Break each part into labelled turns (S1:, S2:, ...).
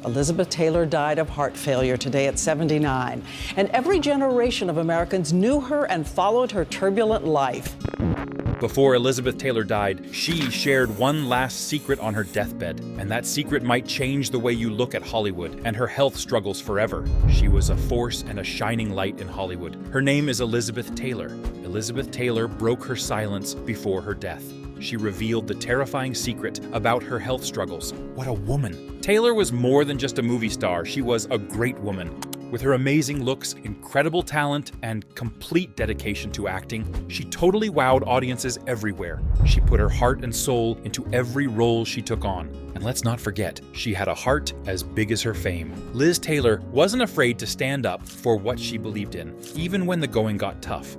S1: Elizabeth Taylor died of heart failure today at 79, and every generation of Americans knew her and followed her turbulent life.
S2: Before Elizabeth Taylor died, she shared one last secret on her deathbed, and that secret might change the way you look at Hollywood and her health struggles forever. She was a force and a shining light in Hollywood. Her name is Elizabeth Taylor. Elizabeth Taylor broke her silence before her death. She revealed the terrifying secret about her health struggles. What a woman! Taylor was more than just a movie star, she was a great woman. With her amazing looks, incredible talent, and complete dedication to acting, she totally wowed audiences everywhere. She put her heart and soul into every role she took on. And let's not forget, she had a heart as big as her fame. Liz Taylor wasn't afraid to stand up for what she believed in, even when the going got tough.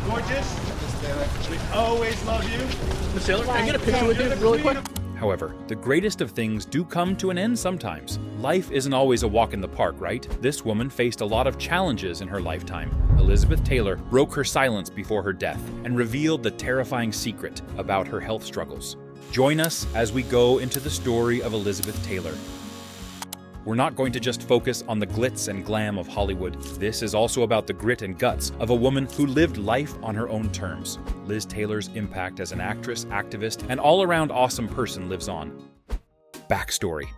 S3: Gorgeous. We always love you.
S4: Miss Taylor, can I get a picture with you really quick?
S2: However, the greatest of things do come to an end sometimes. Life isn't always a walk in the park, right? This woman faced a lot of challenges in her lifetime. Elizabeth Taylor broke her silence before her death and revealed the terrifying secret about her health struggles. Join us as we go into the story of Elizabeth Taylor. We're not going to just focus on the glitz and glam of Hollywood. This is also about the grit and guts of a woman who lived life on her own terms. Liz Taylor's impact as an actress, activist, and all-around awesome person lives on. Backstory.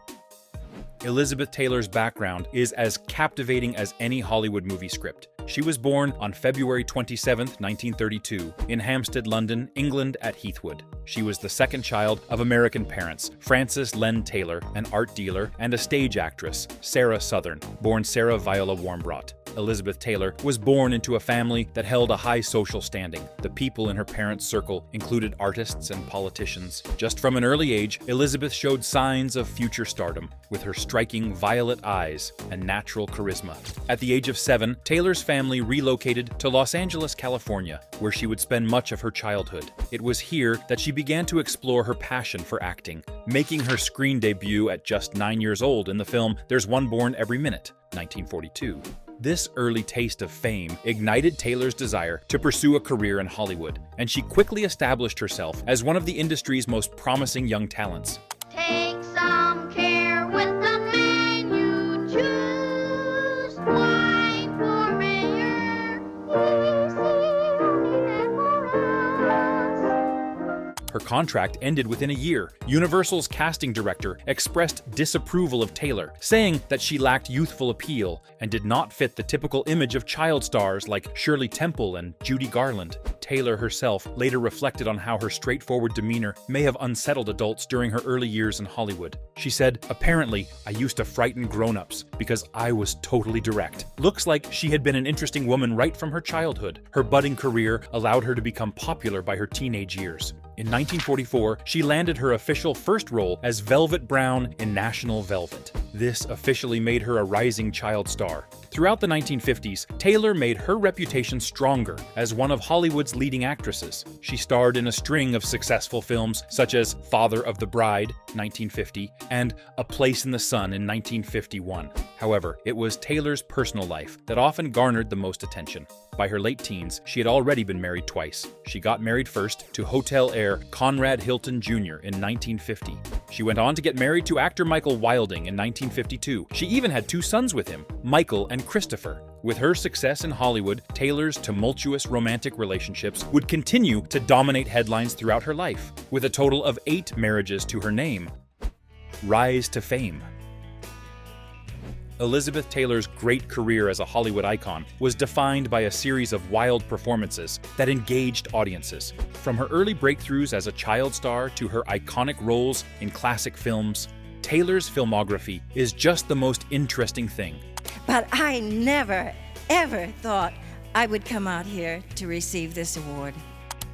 S2: Elizabeth Taylor's background is as captivating as any Hollywood movie script. She was born on February 27, 1932, in Hampstead, London, England at Heathwood. She was the second child of American parents, Frances Len Taylor, an art dealer, and a stage actress, Sarah Southern, born Sarah Viola Warmbrought. Elizabeth Taylor was born into a family that held a high social standing. The people in her parents' circle included artists and politicians. Just from an early age, Elizabeth showed signs of future stardom, with her striking violet eyes and natural charisma. At the age of 7, Taylor's family relocated to Los Angeles, California, where she would spend much of her childhood. It was here that she began to explore her passion for acting, making her screen debut at just 9 years old in the film There's One Born Every Minute, 1942. This early taste of fame ignited Taylor's desire to pursue a career in Hollywood, and she quickly established herself as one of the industry's most promising young talents.
S5: Take some care with the man you choose. Wine for mayor. Easy for us.
S2: Her contract ended within a year. Universal's casting director expressed disapproval of Taylor, saying that she lacked youthful appeal and did not fit the typical image of child stars like Shirley Temple and Judy Garland. Taylor herself later reflected on how her straightforward demeanor may have unsettled adults during her early years in Hollywood. She said, "Apparently, I used to frighten grown-ups because I was totally direct." Looks like she had been an interesting woman right from her childhood. Her budding career allowed her to become popular by her teenage years. In 1944, she landed her official first role as Velvet Brown in National Velvet. This officially made her a rising child star. Throughout the 1950s, Taylor made her reputation stronger as one of Hollywood's leading actresses. She starred in a string of successful films such as Father of the Bride, 1950, and A Place in the Sun in 1951. However, it was Taylor's personal life that often garnered the most attention. By her late teens, she had already been married twice. She got married first to hotel heir Conrad Hilton Jr. in 1950. She went on to get married to actor Michael Wilding in 1952. She even had 2 sons with him, Michael and Christopher. With her success in Hollywood, Taylor's tumultuous romantic relationships would continue to dominate headlines throughout her life, with a total of 8 marriages to her name. Rise to fame. Elizabeth Taylor's great career as a Hollywood icon was defined by a series of wild performances that engaged audiences. From her early breakthroughs as a child star to her iconic roles in classic films, Taylor's filmography is just the most interesting thing.
S6: But I never, ever thought I would come out here to receive this award.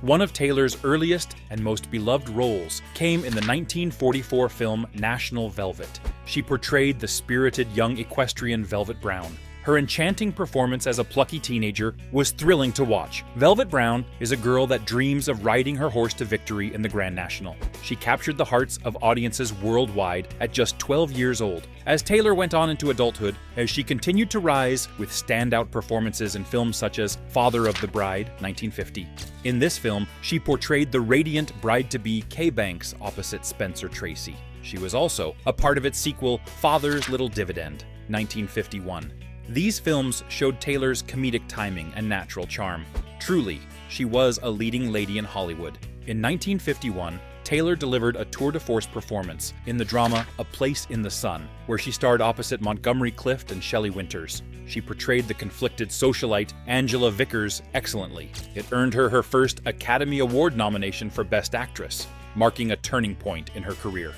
S2: One of Taylor's earliest and most beloved roles came in the 1944 film National Velvet. She portrayed the spirited young equestrian Velvet Brown. Her enchanting performance as a plucky teenager was thrilling to watch. Velvet Brown is a girl that dreams of riding her horse to victory in the Grand National. She captured the hearts of audiences worldwide at just 12 years old. As Taylor went on into adulthood, as she continued to rise with standout performances in films such as Father of the Bride, 1950. In this film, she portrayed the radiant bride-to-be Kay Banks opposite Spencer Tracy. She was also a part of its sequel, Father's Little Dividend, 1951. These films showed Taylor's comedic timing and natural charm. Truly, she was a leading lady in Hollywood. In 1951, Taylor delivered a tour de force performance in the drama A Place in the Sun, where she starred opposite Montgomery Clift and Shelley Winters. She portrayed the conflicted socialite Angela Vickers excellently. It earned her her first Academy Award nomination for Best Actress, marking a turning point in her career.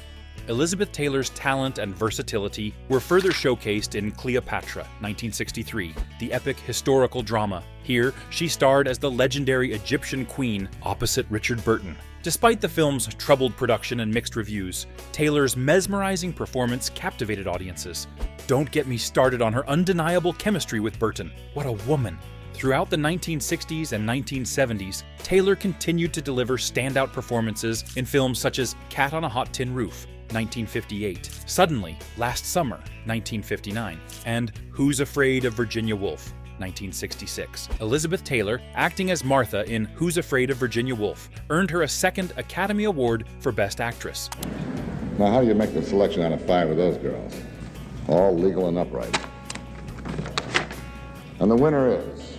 S2: Elizabeth Taylor's talent and versatility were further showcased in Cleopatra, 1963, the epic historical drama. Here, she starred as the legendary Egyptian queen opposite Richard Burton. Despite the film's troubled production and mixed reviews, Taylor's mesmerizing performance captivated audiences. Don't get me started on her undeniable chemistry with Burton. What a woman! Throughout the 1960s and 1970s, Taylor continued to deliver standout performances in films such as Cat on a Hot Tin Roof, 1958, Suddenly, Last Summer, 1959, and Who's Afraid of Virginia Woolf, 1966. Elizabeth Taylor, acting as Martha in Who's Afraid of Virginia Woolf, earned her a second Academy Award for Best Actress.
S7: Now, how do you make the selection out of 5 of those girls? All legal and upright. And the winner is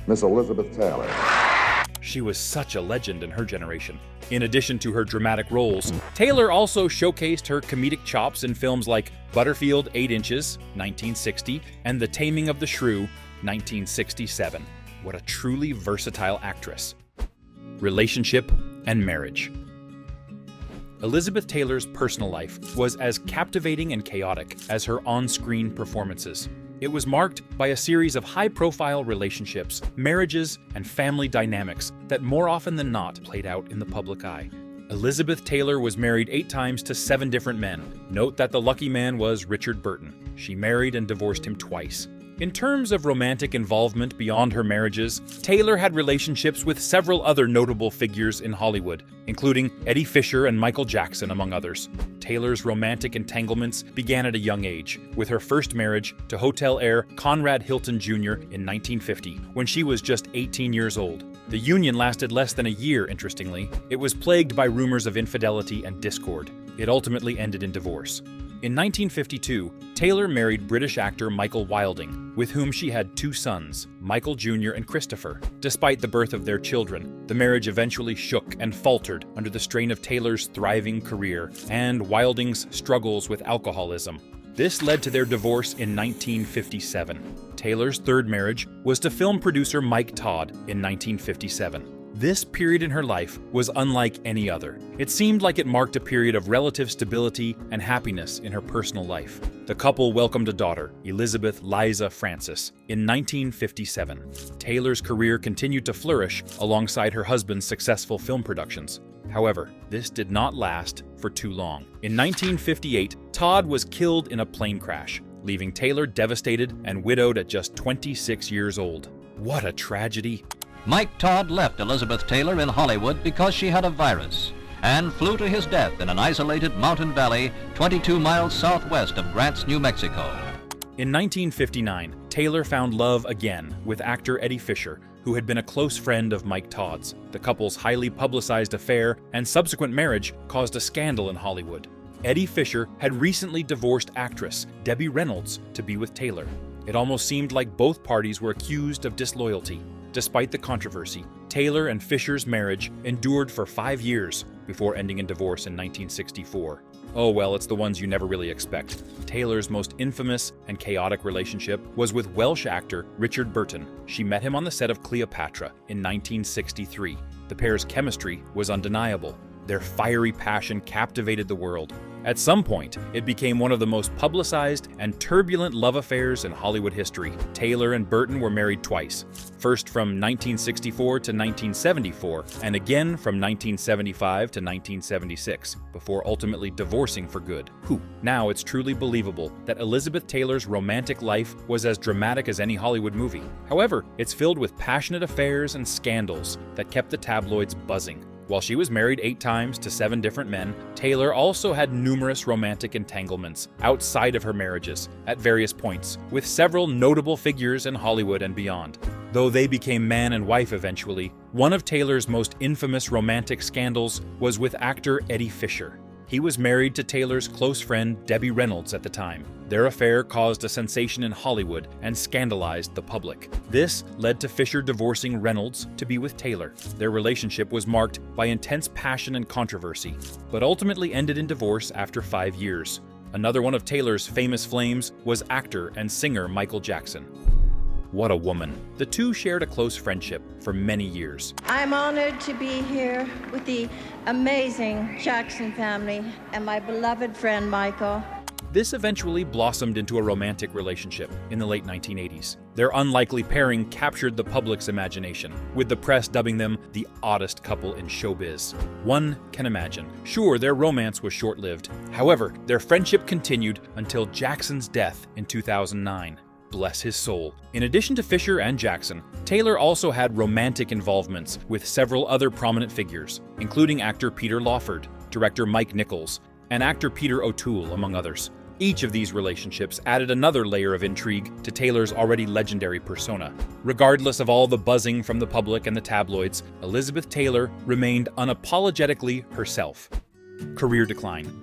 S7: Miss Elizabeth Taylor.
S2: She was such a legend in her generation. In addition to her dramatic roles, Taylor also showcased her comedic chops in films like Butterfield 8 Inches, 1960, and The Taming of the Shrew, 1967. What a truly versatile actress. Relationship and marriage. Elizabeth Taylor's personal life was as captivating and chaotic as her on-screen performances. It was marked by a series of high-profile relationships, marriages, and family dynamics that more often than not played out in the public eye. Elizabeth Taylor was married 8 times to 7 different men. Note that the lucky man was Richard Burton. She married and divorced him twice. In terms of romantic involvement beyond her marriages, Taylor had relationships with several other notable figures in Hollywood, including Eddie Fisher and Michael Jackson, among others. Taylor's romantic entanglements began at a young age, with her first marriage to hotel heir Conrad Hilton Jr. in 1950, when she was just 18 years old. The union lasted less than a year, interestingly. It was plagued by rumors of infidelity and discord. It ultimately ended in divorce. In 1952, Taylor married British actor Michael Wilding, with whom she had 2 sons, Michael Jr. and Christopher. Despite the birth of their children, the marriage eventually shook and faltered under the strain of Taylor's thriving career and Wilding's struggles with alcoholism. This led to their divorce in 1957. Taylor's third marriage was to film producer Mike Todd in 1957. This period in her life was unlike any other. It seemed like it marked a period of relative stability and happiness in her personal life. The couple welcomed a daughter, Elizabeth Liza Francis, in 1957. Taylor's career continued to flourish alongside her husband's successful film productions. However, this did not last for too long. In 1958, Todd was killed in a plane crash, leaving Taylor devastated and widowed at just 26 years old. What a tragedy!
S8: Mike Todd left Elizabeth Taylor in Hollywood because she had a virus and flew to his death in an isolated mountain valley 22 miles southwest of Grants, New Mexico.
S2: In 1959, Taylor found love again with actor Eddie Fisher, who had been a close friend of Mike Todd's. The couple's highly publicized affair and subsequent marriage caused a scandal in Hollywood. Eddie Fisher had recently divorced actress Debbie Reynolds to be with Taylor. It almost seemed like both parties were accused of disloyalty. Despite the controversy, Taylor and Fisher's marriage endured for 5 years before ending in divorce in 1964. Oh well, it's the ones you never really expect. Taylor's most infamous and chaotic relationship was with Welsh actor Richard Burton. She met him on the set of Cleopatra in 1963. The pair's chemistry was undeniable. Their fiery passion captivated the world. At some point, it became one of the most publicized and turbulent love affairs in Hollywood history. Taylor and Burton were married twice, first from 1964 to 1974, and again from 1975 to 1976, before ultimately divorcing for good. Now it's truly believable that Elizabeth Taylor's romantic life was as dramatic as any Hollywood movie. However, it's filled with passionate affairs and scandals that kept the tabloids buzzing. While she was married 8 times to 7 different men, Taylor also had numerous romantic entanglements outside of her marriages at various points, with several notable figures in Hollywood and beyond. Though they became man and wife eventually, one of Taylor's most infamous romantic scandals was with actor Eddie Fisher. He He was married to Taylor's close friend Debbie Reynolds at the time. Their affair caused a sensation in Hollywood and scandalized the public. This led to Fisher divorcing Reynolds to be with Taylor. Their relationship was marked by intense passion and controversy, but ultimately ended in divorce after 5 years. Another one of Taylor's famous flames was actor and singer Michael Jackson. What a woman. The two shared a close friendship for many years.
S6: I'm honored to be here with the amazing Jackson family and my beloved friend Michael.
S2: This eventually blossomed into a romantic relationship in the late 1980s. Their unlikely pairing captured the public's imagination, with the press dubbing them the oddest couple in showbiz. One can imagine. Sure, their romance was short-lived. However, their friendship continued until Jackson's death in 2009. Bless his soul. In addition to Fisher and Jackson, Taylor also had romantic involvements with several other prominent figures, including actor Peter Lawford, director Mike Nichols, and actor Peter O'Toole, among others. Each of these relationships added another layer of intrigue to Taylor's already legendary persona. Regardless of all the buzzing from the public and the tabloids, Elizabeth Taylor remained unapologetically herself. Career decline.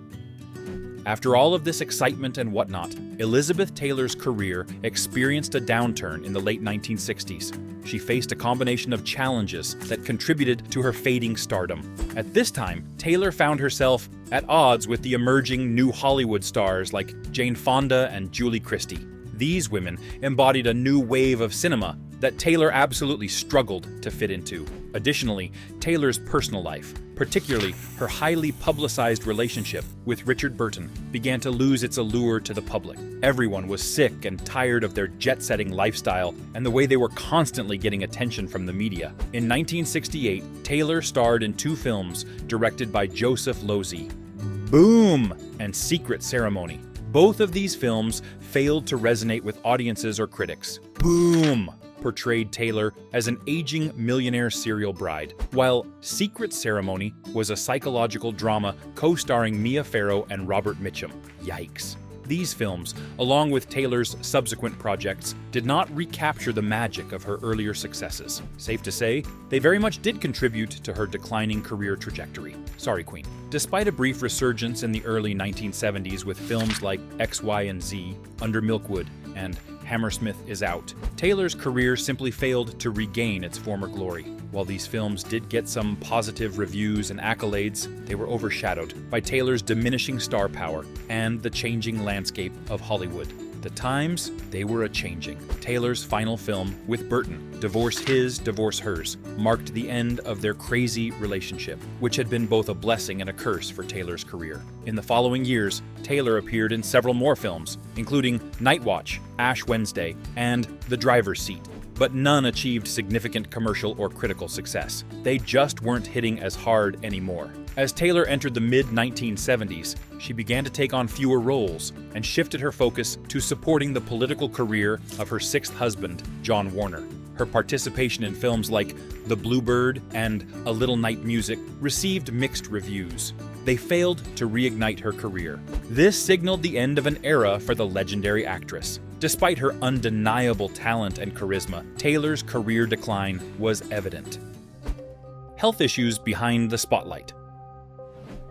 S2: After all of this excitement and whatnot, Elizabeth Taylor's career experienced a downturn in the late 1960s. She faced a combination of challenges that contributed to her fading stardom. At this time, Taylor found herself at odds with the emerging new Hollywood stars like Jane Fonda and Julie Christie. These women embodied a new wave of cinema that Taylor absolutely struggled to fit into. Additionally, Taylor's personal life, particularly her highly publicized relationship with Richard Burton, began to lose its allure to the public. Everyone was sick and tired of their jet-setting lifestyle and the way they were constantly getting attention from the media. In 1968, Taylor starred in 2 films directed by Joseph Losey, Boom! And Secret Ceremony. Both of these films failed to resonate with audiences or critics. Boom! Portrayed Taylor as an aging millionaire serial bride, while Secret Ceremony was a psychological drama co-starring Mia Farrow and Robert Mitchum. Yikes. These films, along with Taylor's subsequent projects, did not recapture the magic of her earlier successes. Safe to say, they very much did contribute to her declining career trajectory. Sorry, Queen. Despite a brief resurgence in the early 1970s with films like X, Y, and Z, Under Milkwood, and Hammersmith is Out, Taylor's career simply failed to regain its former glory. While these films did get some positive reviews and accolades, they were overshadowed by Taylor's diminishing star power and the changing landscape of Hollywood. The times, they were a-changing. Taylor's final film with Burton, Divorce His, Divorce Hers, marked the end of their crazy relationship, which had been both a blessing and a curse for Taylor's career. In the following years, Taylor appeared in several more films, including Night Watch, Ash Wednesday, and The Driver's Seat, but none achieved significant commercial or critical success. They just weren't hitting as hard anymore. As Taylor entered the mid-1970s, she began to take on fewer roles and shifted her focus to supporting the political career of her 6th husband, John Warner. Her participation in films like The Bluebird and A Little Night Music received mixed reviews. They failed to reignite her career. This signaled the end of an era for the legendary actress. Despite her undeniable talent and charisma, Taylor's career decline was evident. Health issues behind the spotlight.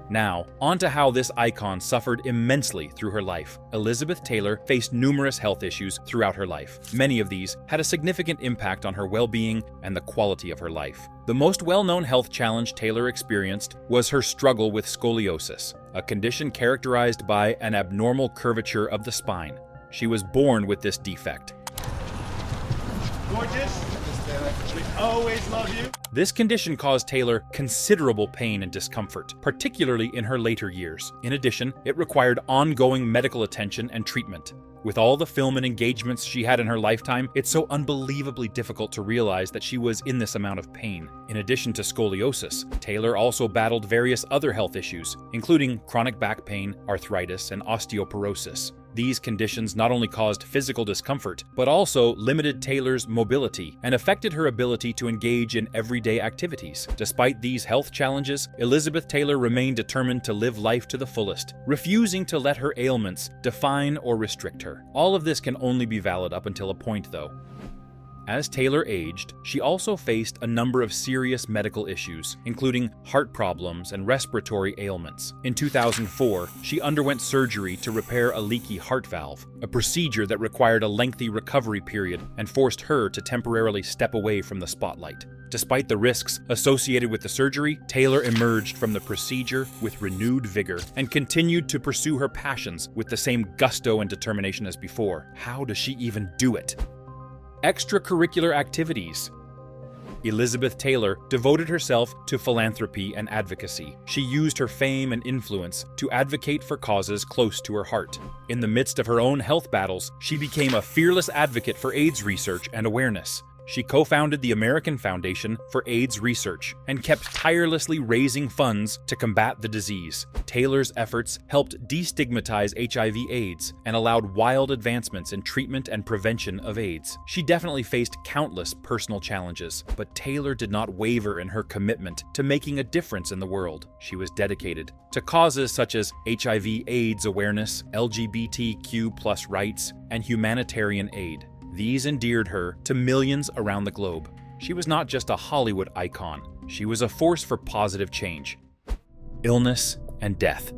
S2: Now, on to how this icon suffered immensely through her life. Elizabeth Taylor faced numerous health issues throughout her life. Many of these had a significant impact on her well-being and the quality of her life. The most well-known health challenge Taylor experienced was her struggle with scoliosis, a condition characterized by an abnormal curvature of the spine. She was born with this defect.
S3: Gorgeous. We always love you.
S2: This condition caused Taylor considerable pain and discomfort, particularly in her later years. In addition, it required ongoing medical attention and treatment. With all the film and engagements she had in her lifetime, it's so unbelievably difficult to realize that she was in this amount of pain. In addition to scoliosis, Taylor also battled various other health issues, including chronic back pain, arthritis, and osteoporosis. These conditions not only caused physical discomfort, but also limited Taylor's mobility and affected her ability to engage in everyday activities. Despite these health challenges, Elizabeth Taylor remained determined to live life to the fullest, refusing to let her ailments define or restrict her. All of this can only be valid up until a point, though. As Taylor aged, she also faced a number of serious medical issues, including heart problems and respiratory ailments. In 2004, she underwent surgery to repair a leaky heart valve, a procedure that required a lengthy recovery period and forced her to temporarily step away from the spotlight. Despite the risks associated with the surgery, Taylor emerged from the procedure with renewed vigor and continued to pursue her passions with the same gusto and determination as before. How does she even do it? Extracurricular activities. Elizabeth Taylor devoted herself to philanthropy and advocacy. She used her fame and influence to advocate for causes close to her heart. In the midst of her own health battles, she became a fearless advocate for AIDS research and awareness. She co-founded the American Foundation for AIDS Research and kept tirelessly raising funds to combat the disease. Taylor's efforts helped destigmatize HIV/AIDS and allowed wild advancements in treatment and prevention of AIDS. She definitely faced countless personal challenges, but Taylor did not waver in her commitment to making a difference in the world. She was dedicated to causes such as HIV/AIDS awareness, LGBTQ+ rights, and humanitarian aid. These endeared her to millions around the globe. She was not just a Hollywood icon, she was a force for positive change. Illness and death.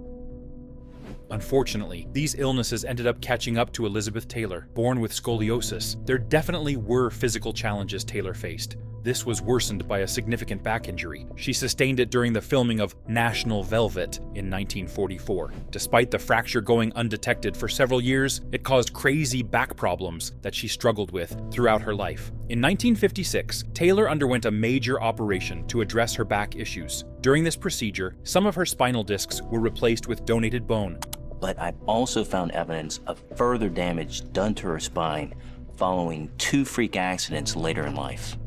S2: Unfortunately, these illnesses ended up catching up to Elizabeth Taylor. Born with scoliosis, there definitely were physical challenges Taylor faced. This was worsened by a significant back injury. She sustained it during the filming of National Velvet in 1944. Despite the fracture going undetected for several years, it caused crazy back problems that she struggled with throughout her life. In 1956, Taylor underwent a major operation to address her back issues. During this procedure, some of her spinal discs were replaced with donated bone.
S9: But I've also found evidence of further damage done to her spine following 2 freak accidents later in life.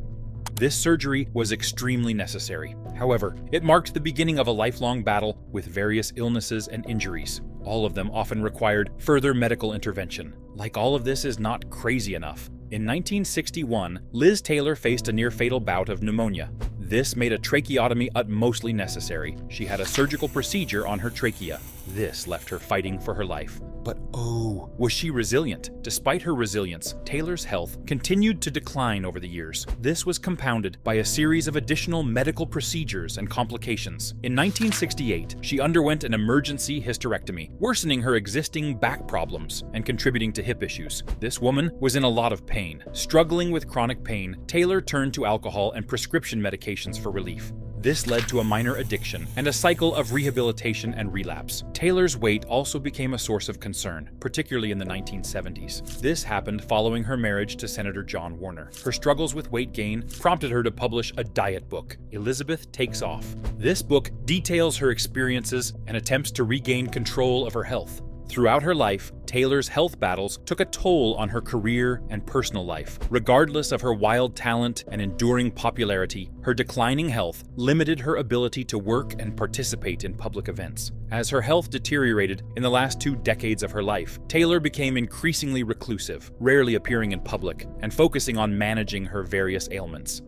S2: This surgery was extremely necessary. However, it marked the beginning of a lifelong battle with various illnesses and injuries. All of them often required further medical intervention. Like all of this is not crazy enough. In 1961, Liz Taylor faced a near-fatal bout of pneumonia. This made a tracheotomy utmostly necessary. She had a surgical procedure on her trachea. This left her fighting for her life. But oh, was she resilient? Despite her resilience, Taylor's health continued to decline over the years. This was compounded by a series of additional medical procedures and complications. In 1968, she underwent an emergency hysterectomy, worsening her existing back problems and contributing to hip issues. This woman was in a lot of pain. Struggling with chronic pain, Taylor turned to alcohol and prescription medications for relief. This led to a minor addiction and a cycle of rehabilitation and relapse. Taylor's weight also became a source of concern, particularly in the 1970s. This happened following her marriage to Senator John Warner. Her struggles with weight gain prompted her to publish a diet book, Elizabeth Takes Off. This book details her experiences and attempts to regain control of her health. Throughout her life, Taylor's health battles took a toll on her career and personal life. Regardless of her wild talent and enduring popularity, her declining health limited her ability to work and participate in public events. As her health deteriorated in the last 2 decades of her life, Taylor became increasingly reclusive, rarely appearing in public, and focusing on managing her various ailments.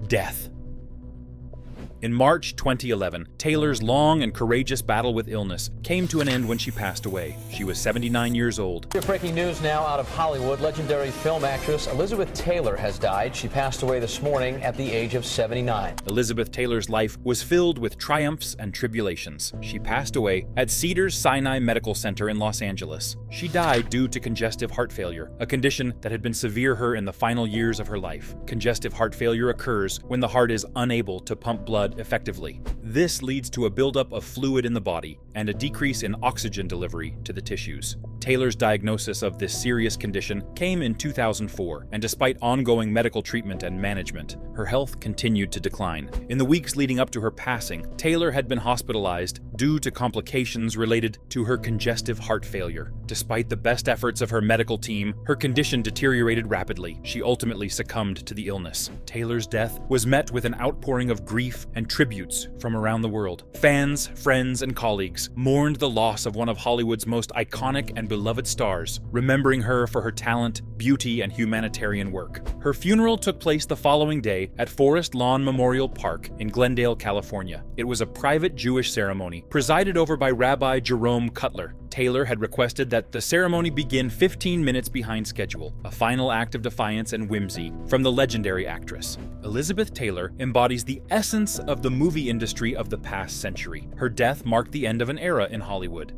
S2: Death. In March 2011, Taylor's long and courageous battle with illness came to an end when she passed away. She was 79 years old.
S10: Breaking news now out of Hollywood. Legendary film actress Elizabeth Taylor has died. She passed away this morning at the age of 79.
S2: Elizabeth Taylor's life was filled with triumphs and tribulations. She passed away at Cedars-Sinai Medical Center in Los Angeles. She died due to congestive heart failure, a condition that had been severe her in the final years of her life. Congestive heart failure occurs when the heart is unable to pump blood effectively. This leads to a buildup of fluid in the body and a decrease in oxygen delivery to the tissues. Taylor's diagnosis of this serious condition came in 2004, and despite ongoing medical treatment and management, her health continued to decline. In the weeks leading up to her passing, Taylor had been hospitalized due to complications related to her congestive heart failure. Despite the best efforts of her medical team, her condition deteriorated rapidly. She ultimately succumbed to the illness. Taylor's death was met with an outpouring of grief and tributes from around the world. Fans, friends, and colleagues mourned the loss of one of Hollywood's most iconic and beloved stars, remembering her for her talent, beauty, and humanitarian work. Her funeral took place the following day at Forest Lawn Memorial Park in Glendale, California. It was a private Jewish ceremony, presided over by Rabbi Jerome Cutler. Taylor had requested that the ceremony begin 15 minutes behind schedule, a final act of defiance and whimsy from the legendary actress. Elizabeth Taylor embodies the essence of the movie industry of the past century. Her death marked the end of an era in Hollywood.